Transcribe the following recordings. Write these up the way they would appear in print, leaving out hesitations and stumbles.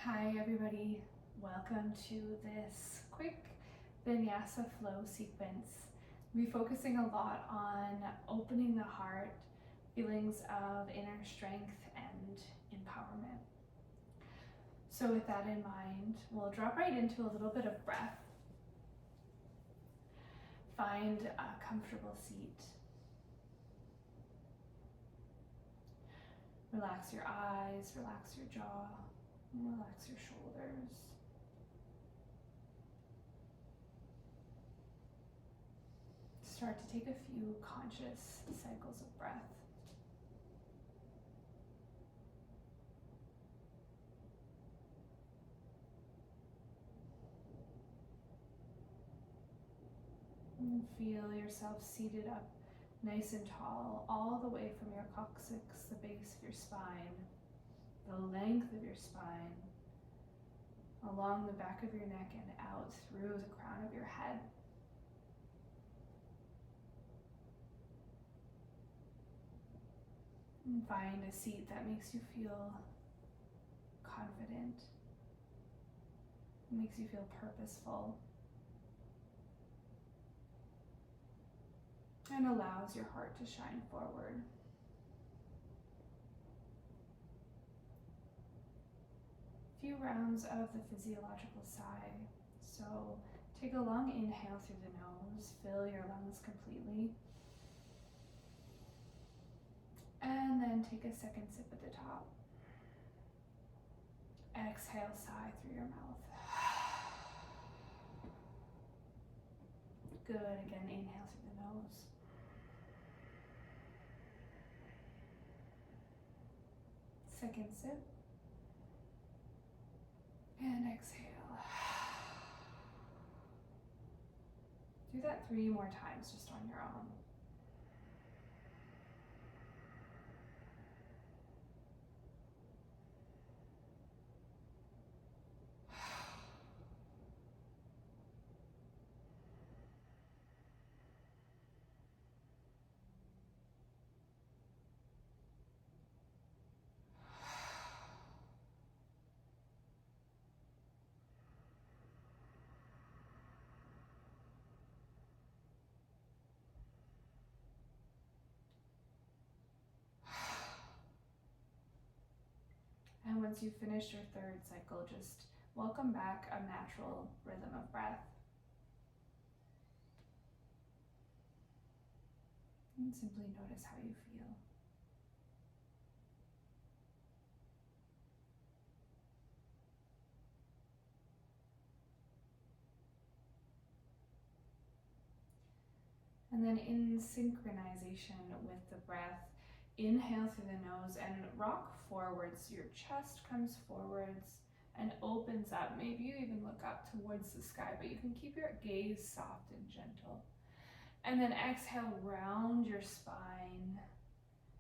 Hi everybody, welcome to this quick Vinyasa flow sequence. We'll be focusing a lot on opening the heart, feelings of inner strength and empowerment. So with that in mind, we'll drop right into a little bit of breath. Find a comfortable seat. Relax your eyes, relax your jaw, and relax your shoulders. Start to take a few conscious cycles of breath. And feel yourself seated up nice and tall, all the way from your coccyx, the base of your spine, the length of your spine, along the back of your neck and out through the crown of your head. And find a seat that makes you feel confident, makes you feel purposeful, and allows your heart to shine forward. A few rounds of the physiological sigh. So take a long inhale through the nose, fill your lungs completely. And then take a second sip at the top. Exhale, sigh through your mouth. Good, again, inhale through the nose. Second sip. And exhale. Do that 3 more times just on your own. And once you've finished your third cycle, just welcome back a natural rhythm of breath. And simply notice how you feel. And then in synchronization with the breath, inhale through the nose and rock forwards. Your chest comes forwards and opens up. Maybe you even look up towards the sky, but you can keep your gaze soft and gentle. And then exhale, round your spine.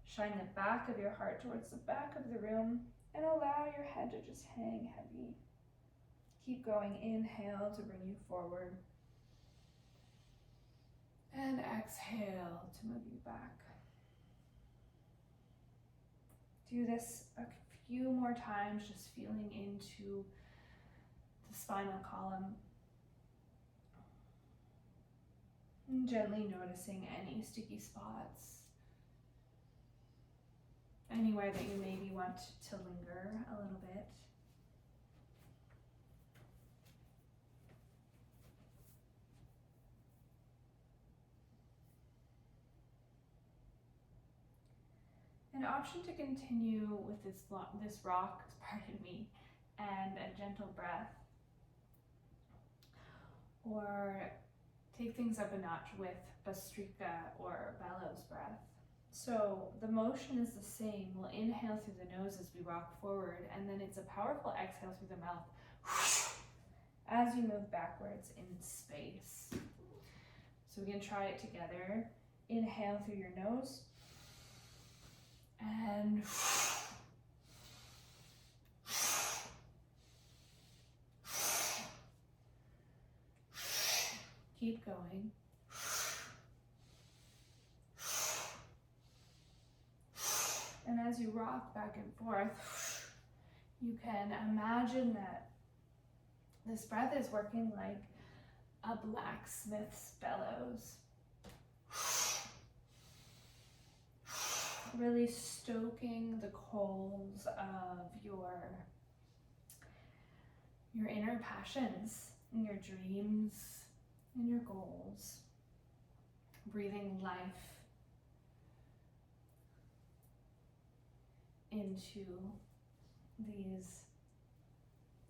Shine the back of your heart towards the back of the room and allow your head to just hang heavy. Keep going. Inhale to bring you forward. And exhale to move you back. Do this a few more times, just feeling into the spinal column. And gently noticing any sticky spots, anywhere that you maybe want to linger a little bit. An option to continue with this rock, pardon me, and a gentle breath, or take things up a notch with Bastrika or bellows breath. So the motion is the same. We'll inhale through the nose as we rock forward, and then it's a powerful exhale through the mouth as you move backwards in space. So we can try it together. Inhale through your nose, and keep going. And as you rock back and forth, You can imagine that this breath is working like a blacksmith's bellows. Really stoking the coals of your inner passions and your dreams and your goals. Breathing life into these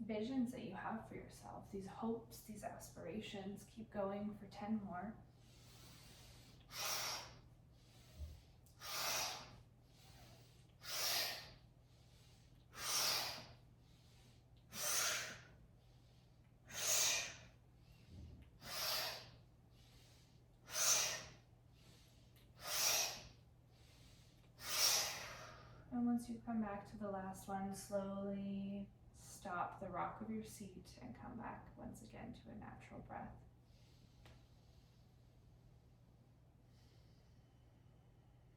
visions that you have for yourself, these hopes, these aspirations. Keep going for 10 more. And once you come back to the last one, slowly stop the rock of your seat and come back once again to a natural breath.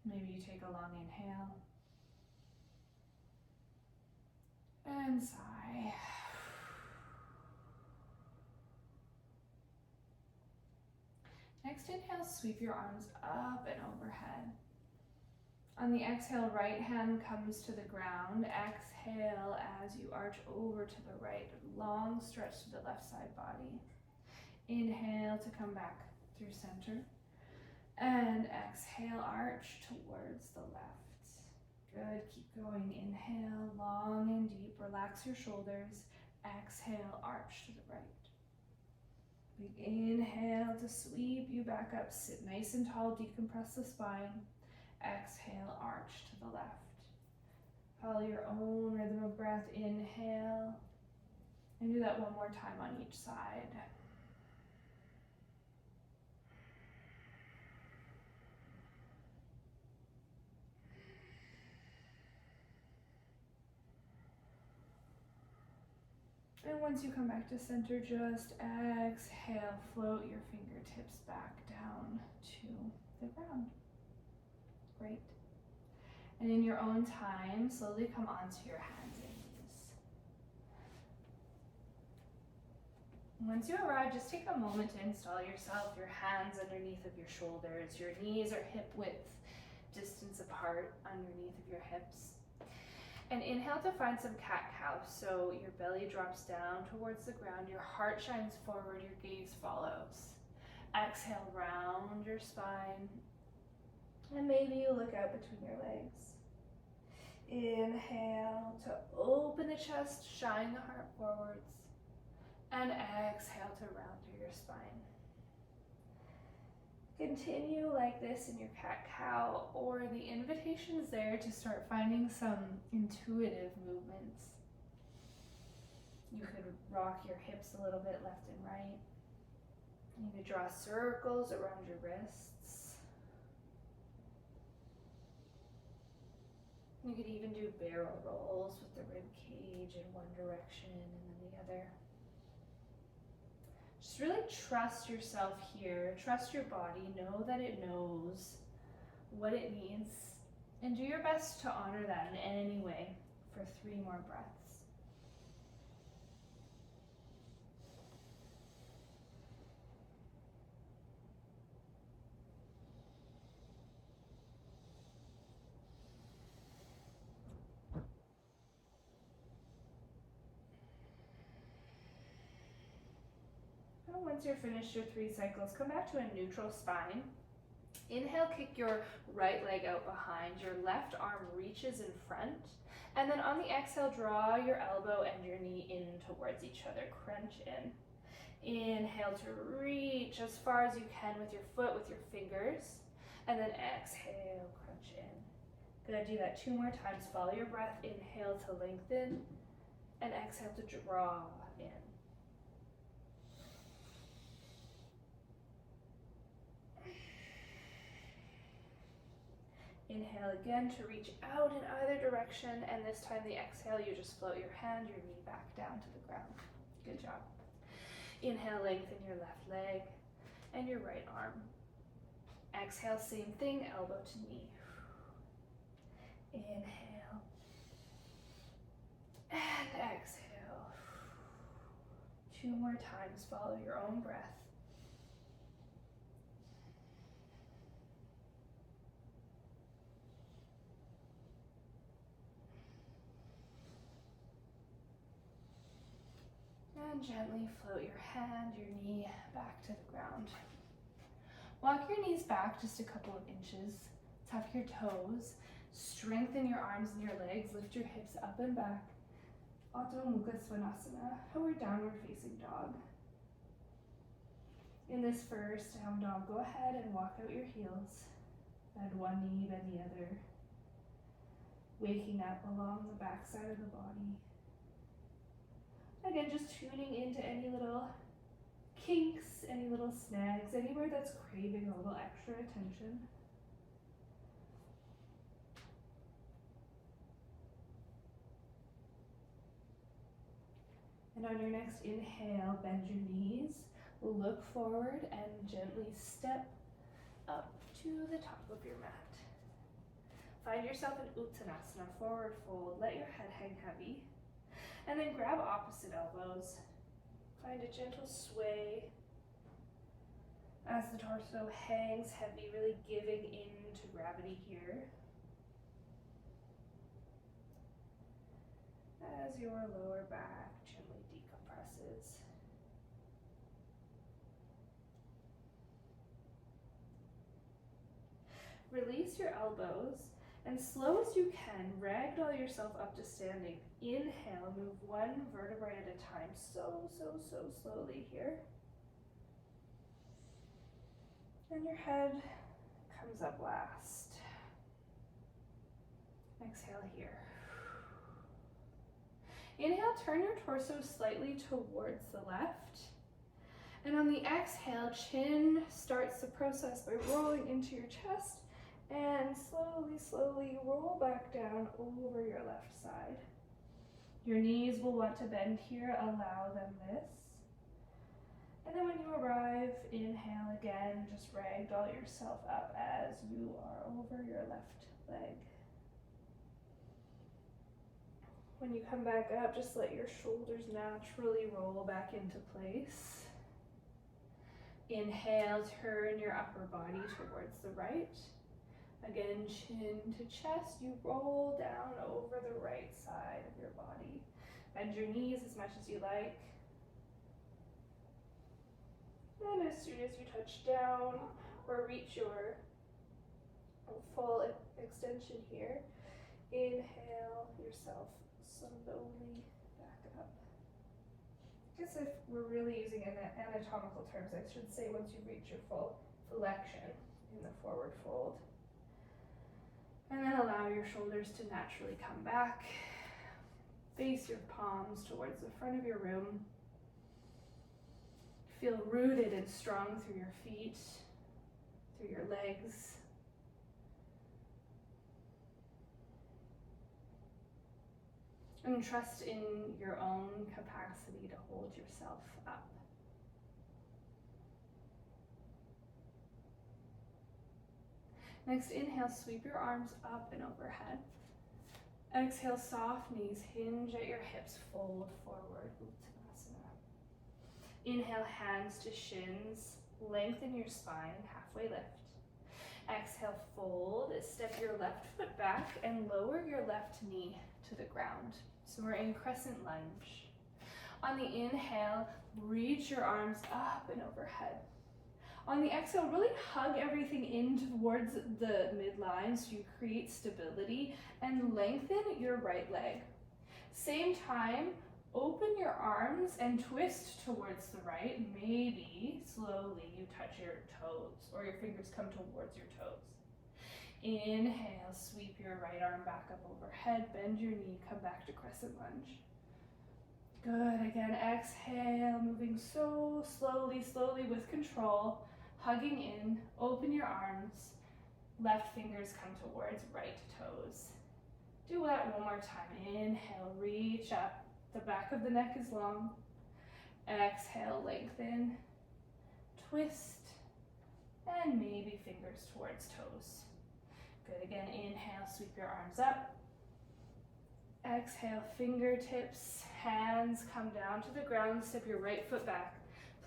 Maybe you take a long inhale and sigh. Next inhale, sweep your arms up and overhead. On the exhale, right hand comes to the ground. Exhale as you arch over to the right. Long stretch to the left side body. Inhale to come back through center. And exhale, arch towards the left. Good, keep going. Inhale, long and deep. Relax your shoulders. Exhale, arch to the right. Big inhale to sweep you back up. Sit nice and tall, decompress the spine. Exhale, arch to the left. Follow your own rhythm of breath. Inhale. And do that one more time on each side. And once you come back to center, just exhale, float your fingertips back down to the ground. Great. And in your own time, slowly come onto your hands and knees. Once you arrive, just take a moment to install yourself, your hands underneath of your shoulders, your knees are hip width distance apart underneath of your hips. And inhale to find some cat-cow, so your belly drops down towards the ground, your heart shines forward, your gaze follows. Exhale, round your spine, and maybe you look out between your legs. Inhale to open the chest, shine the heart forwards, and exhale to round through your spine. Continue like this in your cat-cow, or the invitation is there to start finding some intuitive movements. You could rock your hips a little bit left and right. You could draw circles around your wrists. You could even do barrel rolls with the rib cage in one direction and then the other. Just really trust yourself here, trust your body, know that it knows what it needs, and do your best to honor that in any way for 3 more breaths. Once you're finished your 3 cycles, come back to a neutral spine. Inhale, kick your right leg out behind, your left arm reaches in front, and then on the exhale, draw your elbow and your knee in towards each other, crunch in. Inhale to reach as far as you can with your foot, with your fingers, and then exhale, crunch in. Good, do that 2 more times. Follow your breath. Inhale to lengthen, and exhale to draw in. Inhale again to reach out in either direction, and this time the exhale, you just float your hand, your knee back down to the ground. Good job. Inhale, lengthen your left leg and your right arm. Exhale, same thing, elbow to knee. Inhale. And 2 more times, follow your own breath. And gently float your hand, your knee back to the ground. Walk your knees back just a couple of inches. Tuck your toes. Strengthen your arms and your legs. Lift your hips up and back. Adho Mukha Svanasana, or downward facing dog. In this first down dog, go ahead and walk out your heels. Bend one knee, bend the other. Waking up along the back side of the body. Again, just tuning into any little kinks, any little snags, anywhere that's craving a little extra attention. And on your next inhale, bend your knees, look forward, and gently step up to the top of your mat. Find yourself in Uttanasana, forward fold. Let your head hang heavy. And then grab opposite elbows. Find a gentle sway as the torso hangs heavy, really giving in to gravity here. As your lower back gently decompresses. Release your elbows, and slow as you can, ragdoll yourself up to standing. Inhale, move one vertebrae at a time, so slowly here. And your head comes up last. Exhale here. Inhale, turn your torso slightly towards the left. And on the exhale, chin starts the process by rolling into your chest. And slowly roll back down over your left side. Your knees will want to bend here, allow them this. And then when you arrive, inhale again, just ragdoll yourself up as you are over your left leg. When you come back up, just let your shoulders naturally roll back into place. Inhale, turn your upper body towards the right. Again, chin to chest, you roll down over the right side of your body. Bend your knees as much as you like. And as soon as you touch down or reach your full extension here, inhale yourself slowly back up. I guess if we're really using anatomical terms, I should say once you reach your full flexion in the forward fold. And then allow your shoulders to naturally come back. Face your palms towards the front of your room. Feel rooted and strong through your feet, through your legs. And trust in your own capacity to hold yourself up. Next, inhale, sweep your arms up and overhead. Exhale, soft knees, hinge at your hips, fold forward, Uttanasana. Inhale, hands to shins, lengthen your spine, halfway lift. Exhale, fold, step your left foot back and lower your left knee to the ground. So we're in crescent lunge. On the inhale, reach your arms up and overhead. On the exhale, really hug everything in towards the midline so you create stability and lengthen your right leg. Same time, open your arms and twist towards the right. Maybe slowly you touch your toes or your fingers come towards your toes. Inhale, sweep your right arm back up overhead, bend your knee, come back to crescent lunge. Good, again, exhale, moving so slowly with control. Hugging in, open your arms, left fingers come towards right toes. Do that one more time. Inhale, reach up. The back of the neck is long. Exhale, lengthen, twist, and maybe fingers towards toes. Good, again, inhale, sweep your arms up. Exhale, fingertips, hands come down to the ground, step your right foot back.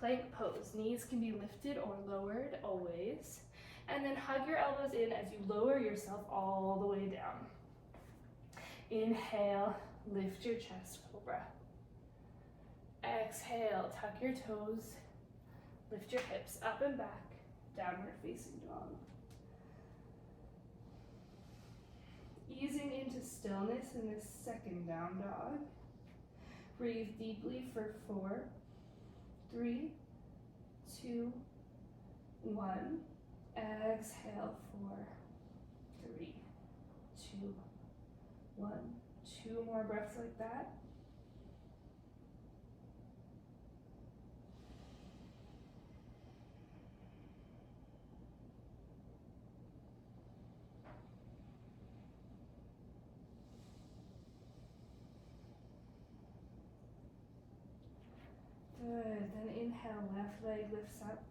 Plank pose, knees can be lifted or lowered, always. And then hug your elbows in as you lower yourself all the way down. Inhale, lift your chest, cobra. Exhale, tuck your toes, lift your hips up and back, downward facing dog. Easing into stillness in this second down dog. Breathe deeply for 4, 3, 2, 1. Exhale, 4, 3, 2, 1. 2 more breaths like that. Good, then inhale, left leg lifts up.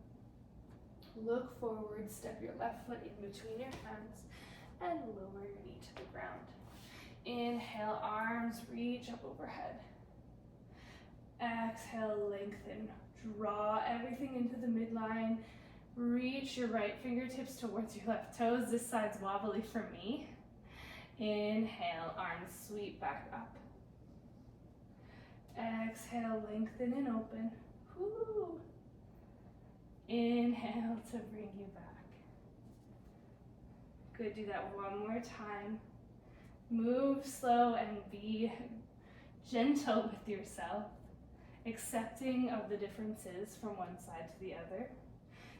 Look forward, step your left foot in between your hands and lower your knee to the ground. Inhale, arms reach up overhead. Exhale, lengthen. Draw everything into the midline. Reach your right fingertips towards your left toes. This side's wobbly for me. Inhale, arms sweep back up. Exhale, lengthen and open. Woo. Inhale to bring you back. Good, do that one more time. Move slow and be gentle with yourself, accepting of the differences from one side to the other.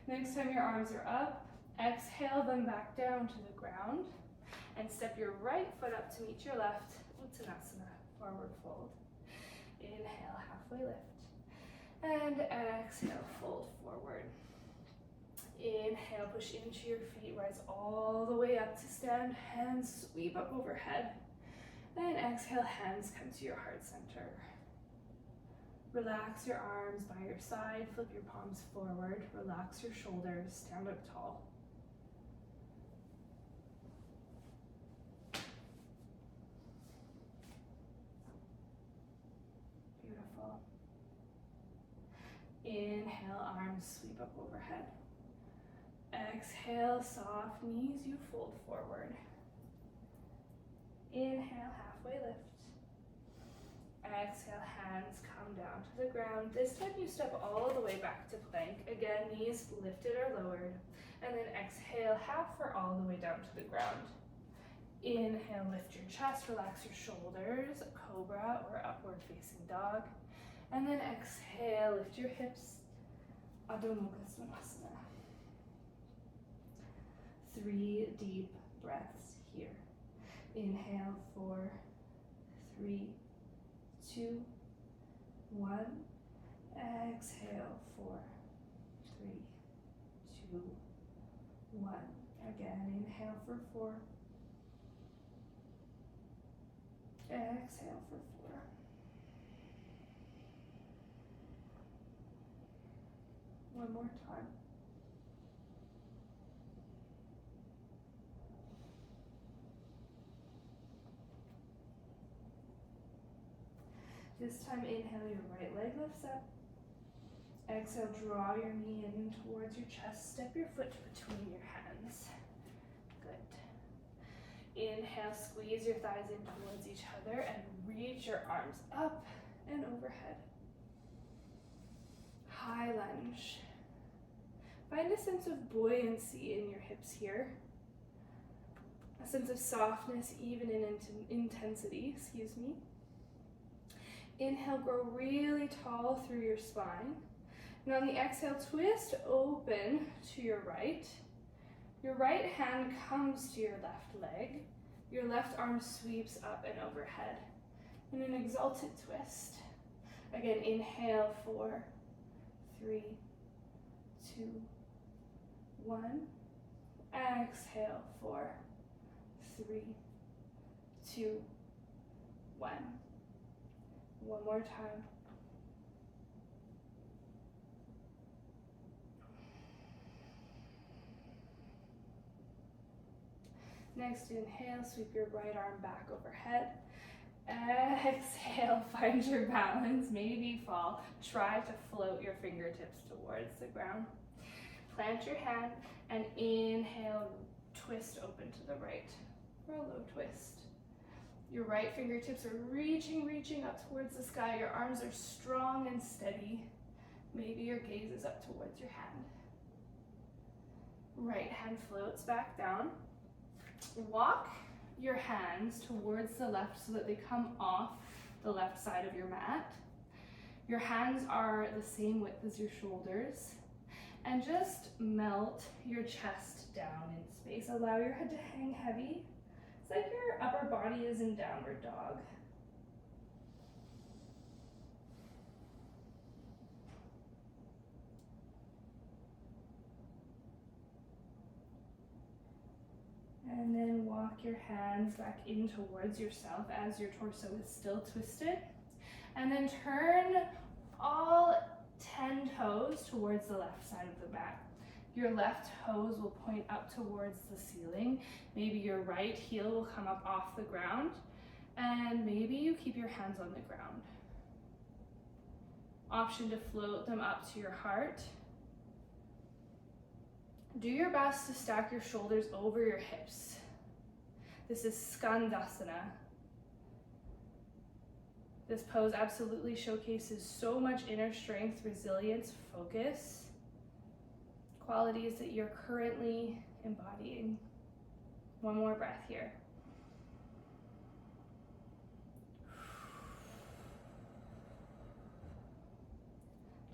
Next time your arms are up, exhale them back down to the ground and step your right foot up to meet your left. Uttanasana, forward fold. Inhale, halfway lift. And exhale, fold forward. Inhale, push into your feet, rise all the way up to stand, hands sweep up overhead. And exhale, hands come to your heart center. Relax your arms by your side, flip your palms forward, relax your shoulders, stand up tall. Beautiful. Inhale, arms sweep up overhead. Exhale, soft knees, you fold forward. Inhale, halfway lift. Exhale, hands come down to the ground. This time you step all the way back to plank. Again, knees lifted or lowered. And then exhale, half or all the way down to the ground. Inhale, lift your chest, relax your shoulders, cobra or upward facing dog. And then exhale, lift your hips, Adho Mukha Svanasana. 3 deep breaths here. Inhale, 4, 3, 2, 1. Exhale, 4, 3, 2, 1. Again, inhale for 4. Exhale for 4. One more time. This time, inhale, your right leg lifts up. Exhale, draw your knee in towards your chest. Step your foot between your hands. Good. Inhale, squeeze your thighs in towards each other and reach your arms up and overhead. High lunge. Find a sense of buoyancy in your hips here. A sense of softness, even in intensity, Inhale, grow really tall through your spine. And on the exhale, twist open to your right. Your right hand comes to your left leg. Your left arm sweeps up and overhead in an exalted twist. Again, inhale, 4, 3, 2, 1. Exhale, 4, 3, 2, 1. One more time. Next, inhale, sweep your right arm back overhead. Exhale, find your balance, maybe fall. Try to float your fingertips towards the ground. Plant your hand and inhale, twist open to the right for a low twist. Your right fingertips are reaching up towards the sky. Your arms are strong and steady. Maybe your gaze is up towards your hand. Right hand floats back down. Walk your hands towards the left so that they come off the left side of your mat. Your hands are the same width as your shoulders. And just melt your chest down in space. Allow your head to hang heavy. It's like your upper body is in downward dog. And then walk your hands back in towards yourself as your torso is still twisted. And then turn all 10 toes towards the left side of the mat. Your left toes will point up towards the ceiling. Maybe your right heel will come up off the ground. And maybe you keep your hands on the ground. Option to float them up to your heart. Do your best to stack your shoulders over your hips. This is Skandasana. This pose absolutely showcases so much inner strength, resilience, focus, qualities that you're currently embodying. One more breath here.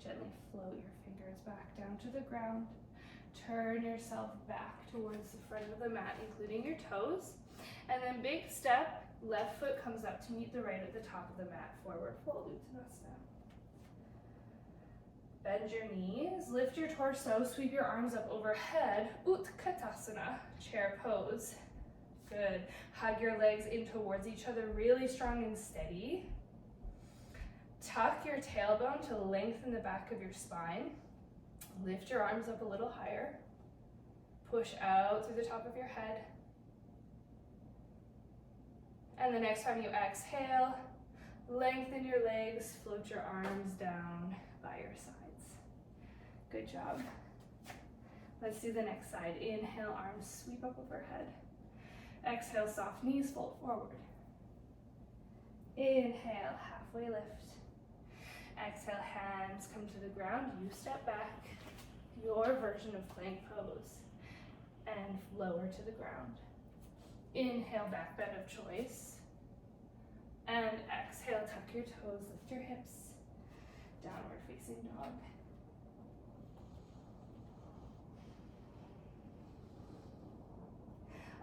Gently float your fingers back down to the ground. Turn yourself back towards the front of the mat, including your toes. And then big step, left foot comes up to meet the right at the top of the mat, forward fold, Uttanasana. Bend your knees, lift your torso, sweep your arms up overhead, Utkatasana, chair pose. Good. Hug your legs in towards each other, really strong and steady. Tuck your tailbone to lengthen the back of your spine. Lift your arms up a little higher. Push out through the top of your head. And the next time you exhale, lengthen your legs, float your arms down by your sides. Good job. Let's do the next side. Inhale, arms sweep up overhead. Exhale, soft knees fold forward. Inhale, halfway lift. Exhale, hands come to the ground. You step back, your version of plank pose, and lower to the ground. Inhale, back bend of choice. And exhale, tuck your toes, lift your hips, downward facing dog.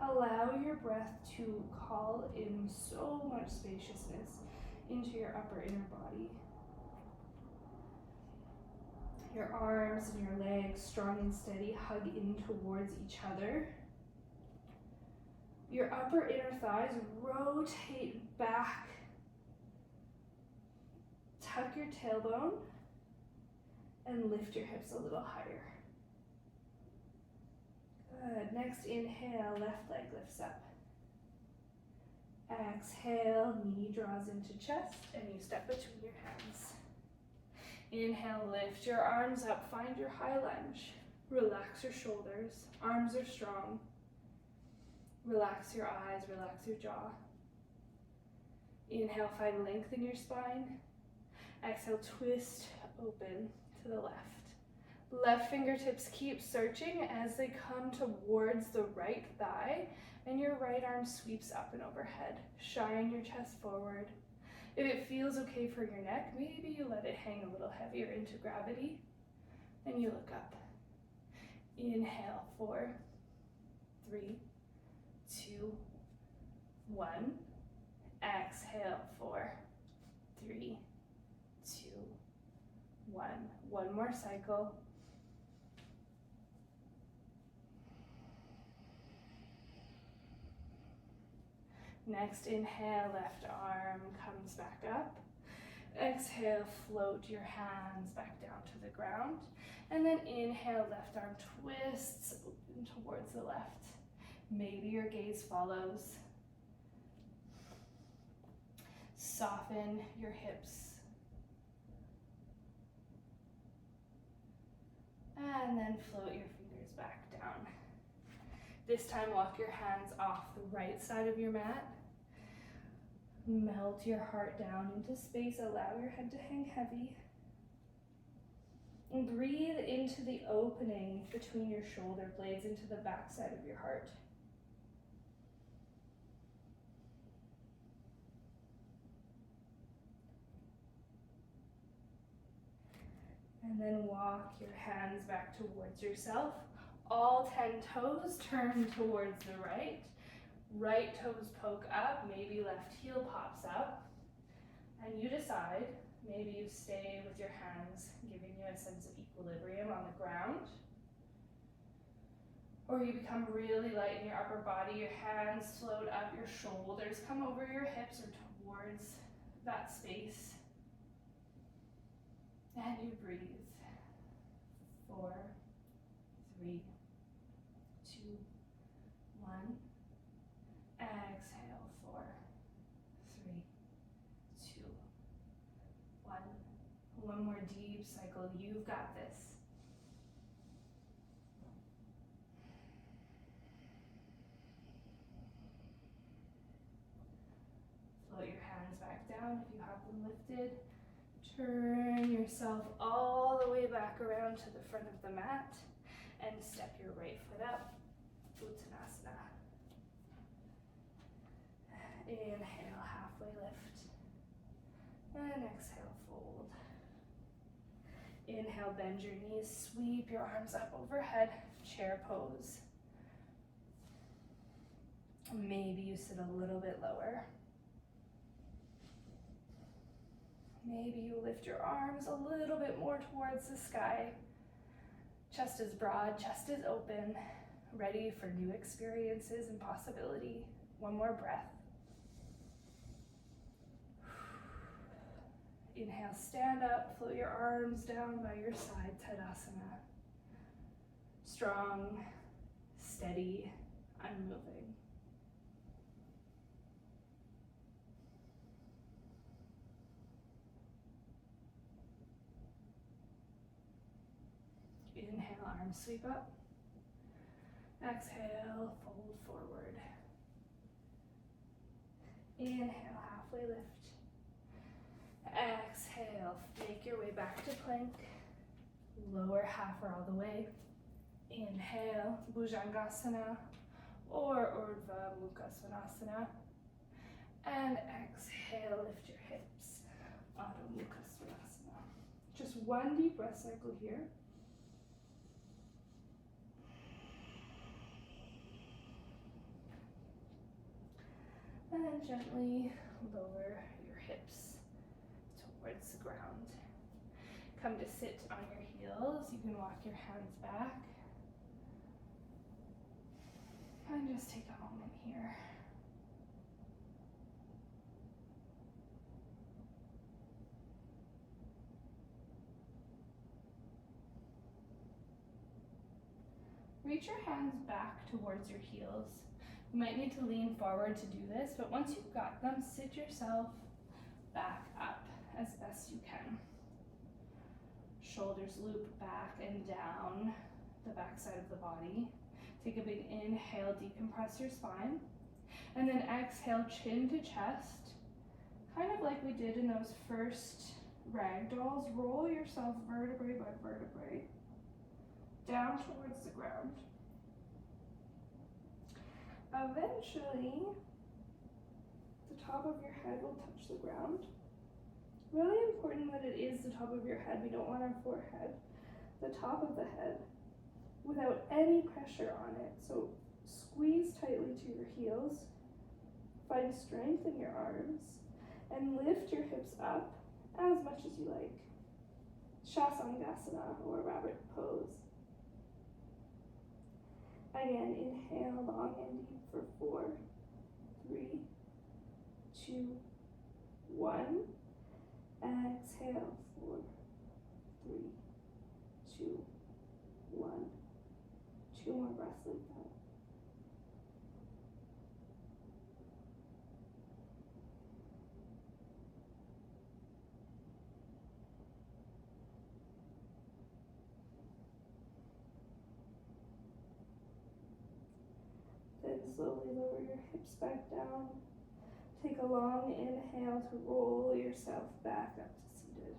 Allow your breath to call in so much spaciousness into your upper inner body. Your arms and your legs, strong and steady, hug in towards each other. Your upper inner thighs rotate back. Tuck your tailbone and lift your hips a little higher. Good. Next inhale, left leg lifts up. Exhale, knee draws into chest and you step between your hands. Inhale, lift your arms up, find your high lunge. Relax your shoulders, arms are strong. Relax your eyes, relax your jaw. Inhale, find length in your spine. Exhale, twist open to the left. Left fingertips keep searching as they come towards the right thigh, and your right arm sweeps up and overhead. Shine your chest forward. If it feels okay for your neck, maybe you let it hang a little heavier into gravity, and you look up. Inhale, 4, 3, 2, 1. Exhale, 4, 3, 2, 1. One more cycle. Next inhale, left arm comes back up. Exhale, float your hands back down to the ground. And then inhale, left arm twists open towards the left. Maybe your gaze follows. Soften your hips. And then float your fingers back down. This time, walk your hands off the right side of your mat. Melt your heart down into space. Allow your head to hang heavy. And breathe into the opening between your shoulder blades, into the back side of your heart. And then walk your hands back towards yourself. All 10 toes turn towards the right. Right toes poke up, maybe left heel pops up. And you decide, maybe you stay with your hands, giving you a sense of equilibrium on the ground. Or you become really light in your upper body, your hands float up, your shoulders come over your hips or towards that space. And you breathe. 4, 3, 2, 1. Exhale, 4, 3, 2, 1. One more deep cycle. You've got this. Float your hands back down if you have them lifted. Turn yourself all the way back around to the front of the mat and step your right foot up. Uttanasana. Inhale, halfway lift. And exhale, fold. Inhale, bend your knees, sweep your arms up overhead, chair pose. Maybe you sit a little bit lower. Maybe you lift your arms a little bit more towards the sky. Chest is broad, chest is open, ready for new experiences and possibility. One more breath. Inhale, stand up, float your arms down by your side, Tadasana. Strong, steady, unmoving. Inhale, arms sweep up. Exhale, fold forward. Inhale, halfway lift. Exhale, make your way back to plank. Lower half or all the way. Inhale, Bhujangasana or Urdhva Mukha Svanasana. And exhale, lift your hips. Adho Mukha Svanasana. Just one deep breath cycle here. And gently lower your hips towards the ground. Come to sit on your heels. You can walk your hands back. And just take a moment here. Reach your hands back towards your heels. You might need to lean forward to do this, but once you've got them, sit yourself back up as best you can. Shoulders loop back and down the back side of the body. Take a big inhale, decompress your spine. And then exhale, chin to chest. Kind of like we did in those first ragdolls. Roll yourself vertebrae by vertebrae down towards the ground. Eventually, the top of your head will touch the ground. Really important that it is the top of your head. We don't want our forehead. The top of the head without any pressure on it. So squeeze tightly to your heels. Find strength in your arms and lift your hips up as much as you like. Shasangasana or rabbit pose. Again, inhale long and deep for 4, 3, 2, 1. Exhale, 4, 3, 2, 1. 2 more breaths like that. hips back down. Take a long inhale to roll yourself back up to seated.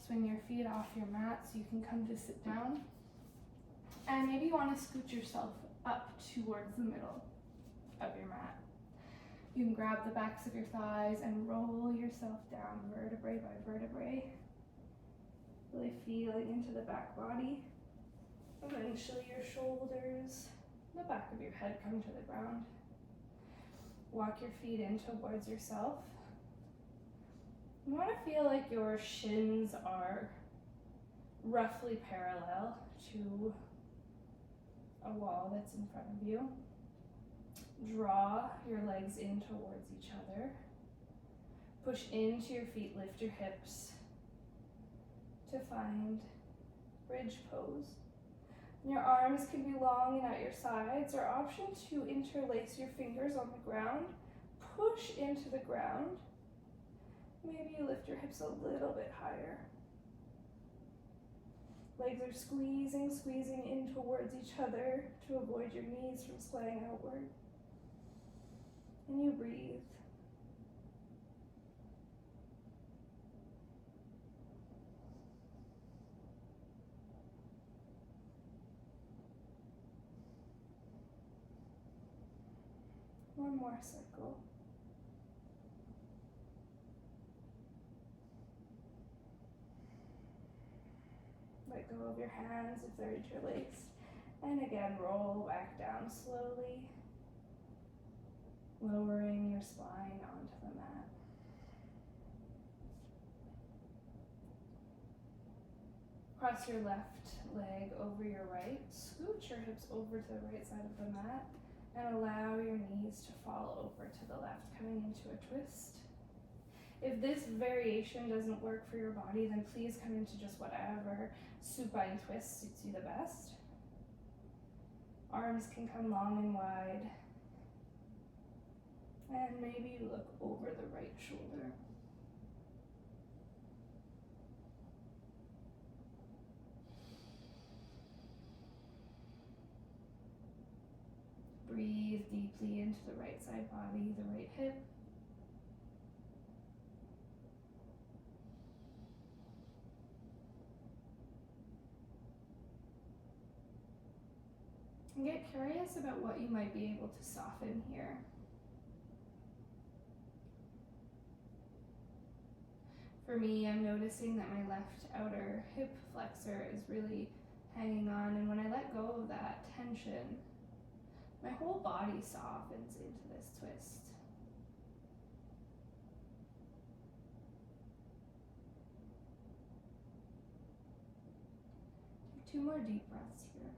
Swing your feet off your mat so you can come to sit down. And maybe you want to scoot yourself up towards the middle of your mat. You can grab the backs of your thighs and roll yourself down vertebrae by vertebrae. Really feeling into the back body. Eventually your shoulders, the back of your head come to the ground. Walk your feet in towards yourself. You want to feel like your shins are roughly parallel to a wall that's in front of you. Draw your legs in towards each other. Push into your feet, lift your hips to find bridge pose. Your arms can be long and at your sides, or option to interlace your fingers on the ground. Push into the ground. Maybe you lift your hips a little bit higher. Legs are squeezing in towards each other to avoid your knees from swaying outward. And you breathe. One more circle. Let go of your hands if they're interlaced. And again, roll back down slowly, lowering your spine onto the mat. Cross your left leg over your right. Scoot your hips over to the right side of the mat and allow your knees to fall over to the left, coming into a twist. If this variation doesn't work for your body, then please come into just whatever supine twist suits you the best. Arms can come long and wide. And maybe you look over the right shoulder. Breathe deeply into the right side body, the right hip. And get curious about what you might be able to soften here. For me, I'm noticing that my left outer hip flexor is really hanging on, and when I let go of that tension, my whole body softens into this twist. Take 2 more deep breaths here.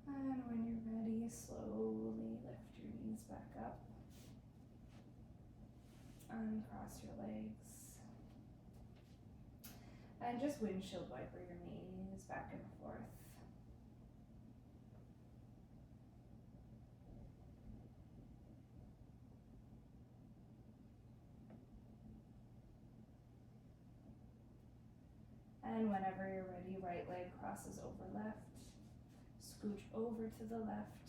And when you're ready, slowly lift your knees back up. Uncross your legs. And just windshield wiper your knees back and forth. And whenever you're ready, right leg crosses over left. Scooch over to the left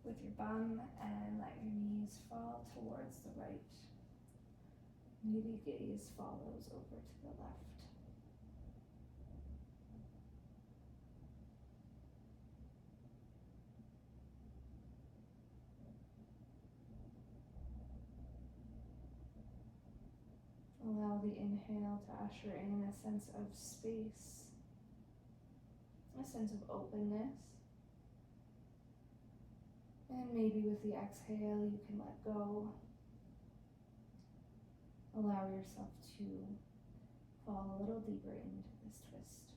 with your bum and let your knees fall towards the right. Maybe gaze follows over to the left. Allow the inhale to usher in a sense of space, a sense of openness. And maybe with the exhale, you can let go. Allow yourself to fall a little deeper into this twist.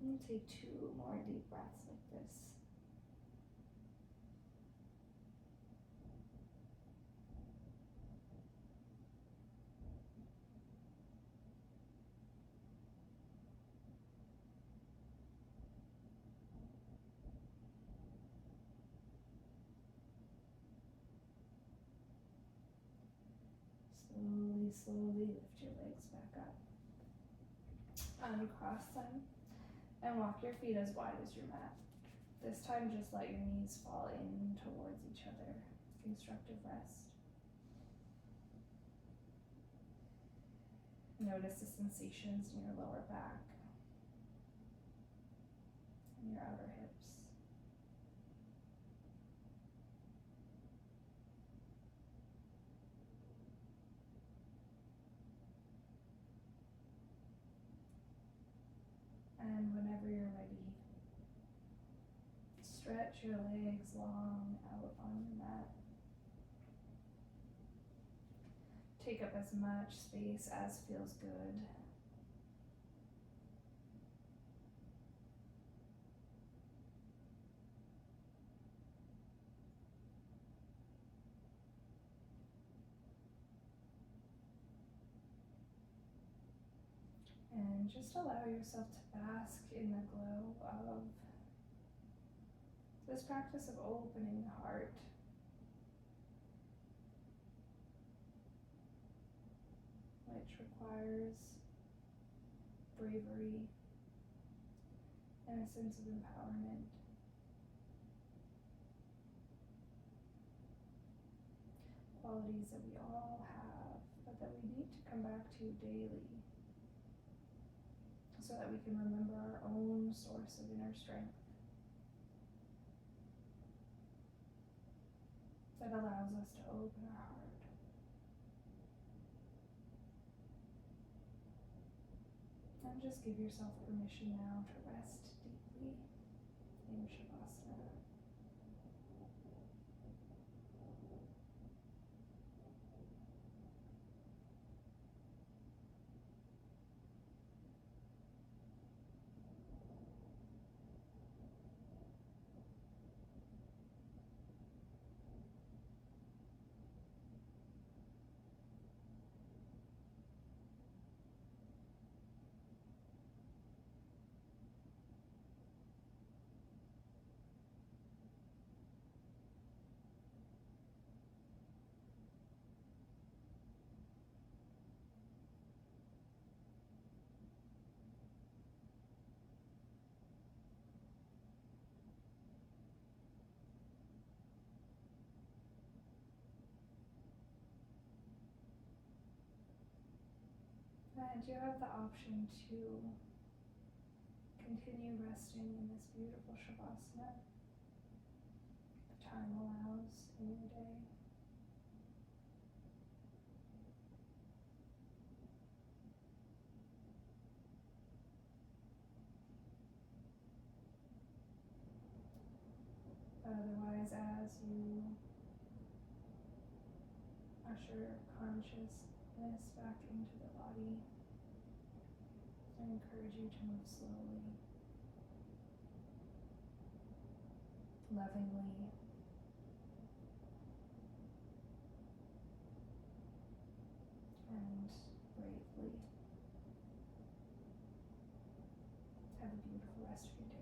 And Take 2 more deep breaths like this. Slowly lift your legs back up. Uncross them and walk your feet as wide as your mat. This time just let your knees fall in towards each other. Constructive rest. Notice the sensations in your lower back and your outer hips. And whenever you're ready, stretch your legs long out on the mat. Take up as much space as feels good. And just allow yourself to bask in the glow of this practice of opening the heart. Which requires bravery and a sense of empowerment. Qualities that we all have, but that we need to come back to daily so that we can remember our own source of inner strength that allows us to open our heart. And just give yourself permission now to rest deeply in Shavasana. And you have the option to continue resting in this beautiful Shavasana. The time allows in your day. But otherwise, as you usher consciousness back into the body, I encourage you to move slowly, lovingly, and bravely. Have a beautiful rest of your day.